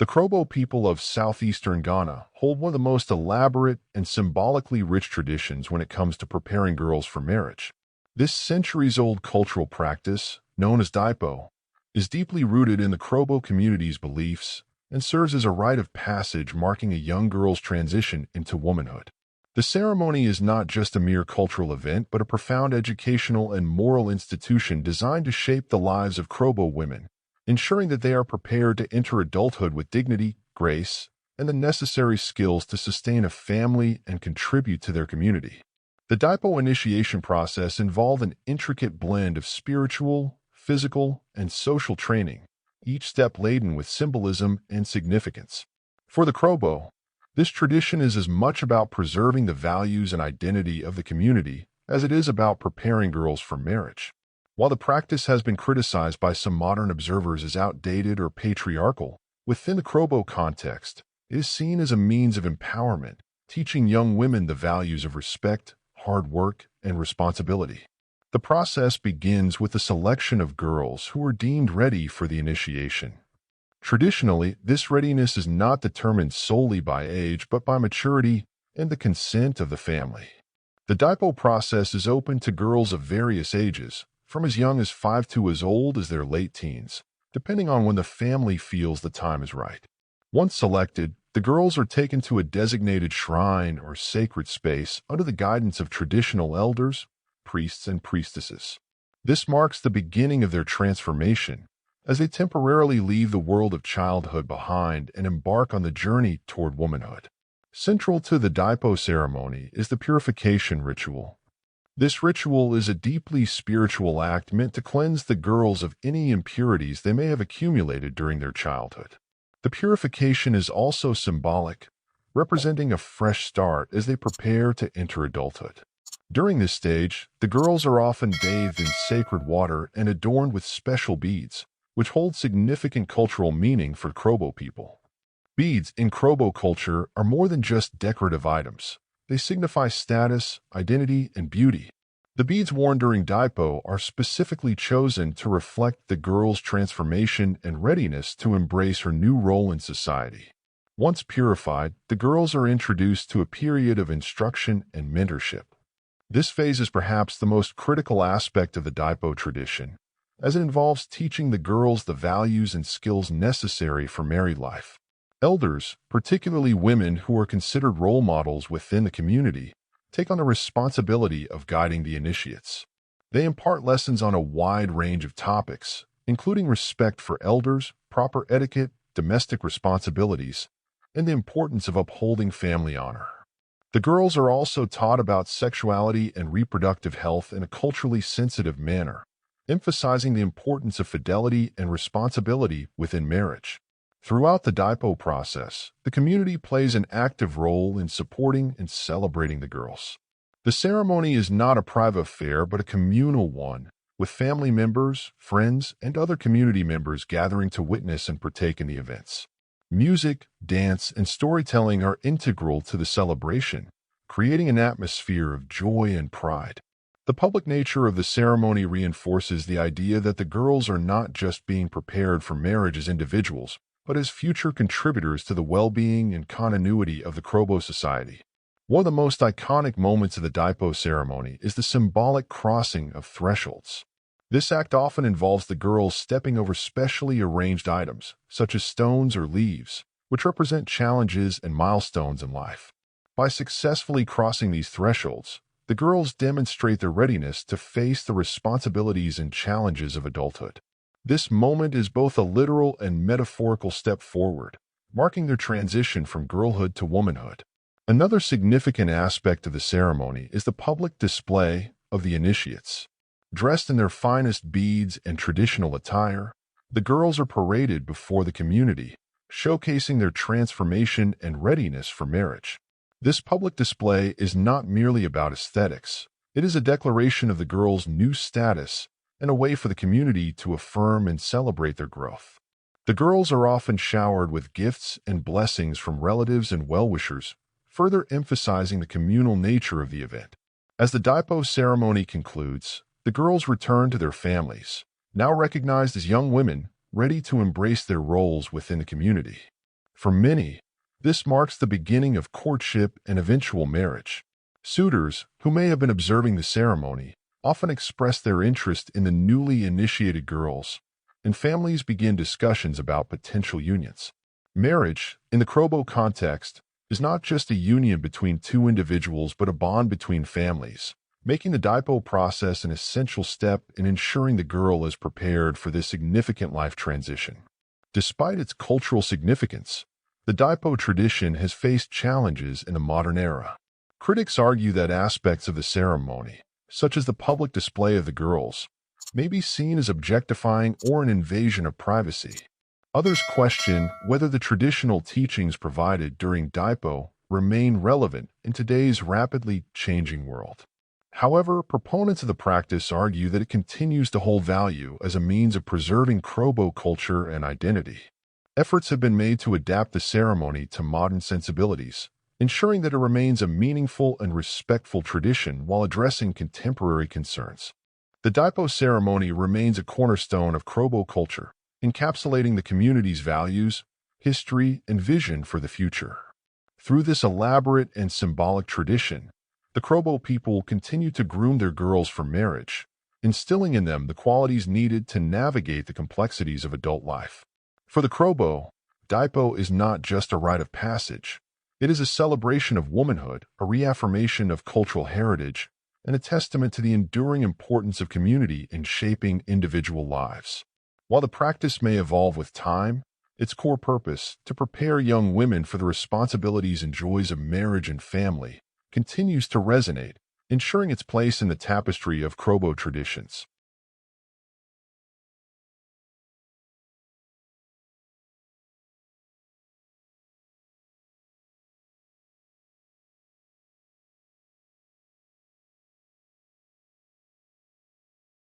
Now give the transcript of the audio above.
The Krobo people of southeastern Ghana hold one of the most elaborate and symbolically rich traditions when it comes to preparing girls for marriage. This centuries-old cultural practice, known as Dipo, is deeply rooted in the Krobo community's beliefs and serves as a rite of passage marking a young girl's transition into womanhood. The ceremony is not just a mere cultural event, but a profound educational and moral institution designed to shape the lives of Krobo women, ensuring that they are prepared to enter adulthood with dignity, grace, and the necessary skills to sustain a family and contribute to their community. The Dipo initiation process involved an intricate blend of spiritual, physical, and social training, each step laden with symbolism and significance. For the Krobo, this tradition is as much about preserving the values and identity of the community as it is about preparing girls for marriage. While the practice has been criticized by some modern observers as outdated or patriarchal, within the Krobo context, it is seen as a means of empowerment, teaching young women the values of respect, hard work, and responsibility. The process begins with the selection of girls who are deemed ready for the initiation. Traditionally, this readiness is not determined solely by age, but by maturity and the consent of the family. The Dipo process is open to girls of various ages, from as young as 5 to as old as their late teens, depending on when the family feels the time is right. Once selected, the girls are taken to a designated shrine or sacred space under the guidance of traditional elders, priests, and priestesses. This marks the beginning of their transformation, as they temporarily leave the world of childhood behind and embark on the journey toward womanhood. Central to the Dipo ceremony is the purification ritual. This ritual is a deeply spiritual act meant to cleanse the girls of any impurities they may have accumulated during their childhood. The purification is also symbolic, representing a fresh start as they prepare to enter adulthood. During this stage, the girls are often bathed in sacred water and adorned with special beads, which hold significant cultural meaning for Krobo people. Beads in Krobo culture are more than just decorative items. They signify status, identity, and beauty. The beads worn during Dipo are specifically chosen to reflect the girl's transformation and readiness to embrace her new role in society. Once purified, the girls are introduced to a period of instruction and mentorship. This phase is perhaps the most critical aspect of the Dipo tradition, as it involves teaching the girls the values and skills necessary for married life. Elders, particularly women who are considered role models within the community, take on the responsibility of guiding the initiates. They impart lessons on a wide range of topics, including respect for elders, proper etiquette, domestic responsibilities, and the importance of upholding family honor. The girls are also taught about sexuality and reproductive health in a culturally sensitive manner, emphasizing the importance of fidelity and responsibility within marriage. Throughout the Dipo process, the community plays an active role in supporting and celebrating the girls. The ceremony is not a private affair but a communal one, with family members, friends, and other community members gathering to witness and partake in the events. Music, dance, and storytelling are integral to the celebration, creating an atmosphere of joy and pride. The public nature of the ceremony reinforces the idea that the girls are not just being prepared for marriage as individuals, but as future contributors to the well-being and continuity of the Krobo society. One of the most iconic moments of the Dipo ceremony is the symbolic crossing of thresholds. This act often involves the girls stepping over specially arranged items, such as stones or leaves, which represent challenges and milestones in life. By successfully crossing these thresholds, the girls demonstrate their readiness to face the responsibilities and challenges of adulthood. This moment is both a literal and metaphorical step forward, marking their transition from girlhood to womanhood. Another significant aspect of the ceremony is the public display of the initiates. Dressed in their finest beads and traditional attire, the girls are paraded before the community, showcasing their transformation and readiness for marriage. This public display is not merely about aesthetics. It is a declaration of the girls' new status and a way for the community to affirm and celebrate their growth. The girls are often showered with gifts and blessings from relatives and well-wishers, further emphasizing the communal nature of the event. As the Dipo ceremony concludes, the girls return to their families, now recognized as young women ready to embrace their roles within the community. For many, this marks the beginning of courtship and eventual marriage. Suitors, who may have been observing the ceremony, often express their interest in the newly initiated girls, and families begin discussions about potential unions. Marriage, in the Krobo context, is not just a union between two individuals but a bond between families, making the Daipo process an essential step in ensuring the girl is prepared for this significant life transition. Despite its cultural significance, the Daipo tradition has faced challenges in the modern era. Critics argue that aspects of the ceremony, such as the public display of the girls, may be seen as objectifying or an invasion of privacy. Others question whether the traditional teachings provided during Daipo remain relevant in today's rapidly changing world. However, proponents of the practice argue that it continues to hold value as a means of preserving Krobo culture and identity. Efforts have been made to adapt the ceremony to modern sensibilities, ensuring that it remains a meaningful and respectful tradition while addressing contemporary concerns. The Daipo ceremony remains a cornerstone of Krobo culture, encapsulating the community's values, history, and vision for the future. Through this elaborate and symbolic tradition, the Krobo people continue to groom their girls for marriage, instilling in them the qualities needed to navigate the complexities of adult life. For the Krobo, Daipo is not just a rite of passage. It is a celebration of womanhood, a reaffirmation of cultural heritage, and a testament to the enduring importance of community in shaping individual lives. While the practice may evolve with time, its core purpose, to prepare young women for the responsibilities and joys of marriage and family, continues to resonate, ensuring its place in the tapestry of Krobo traditions.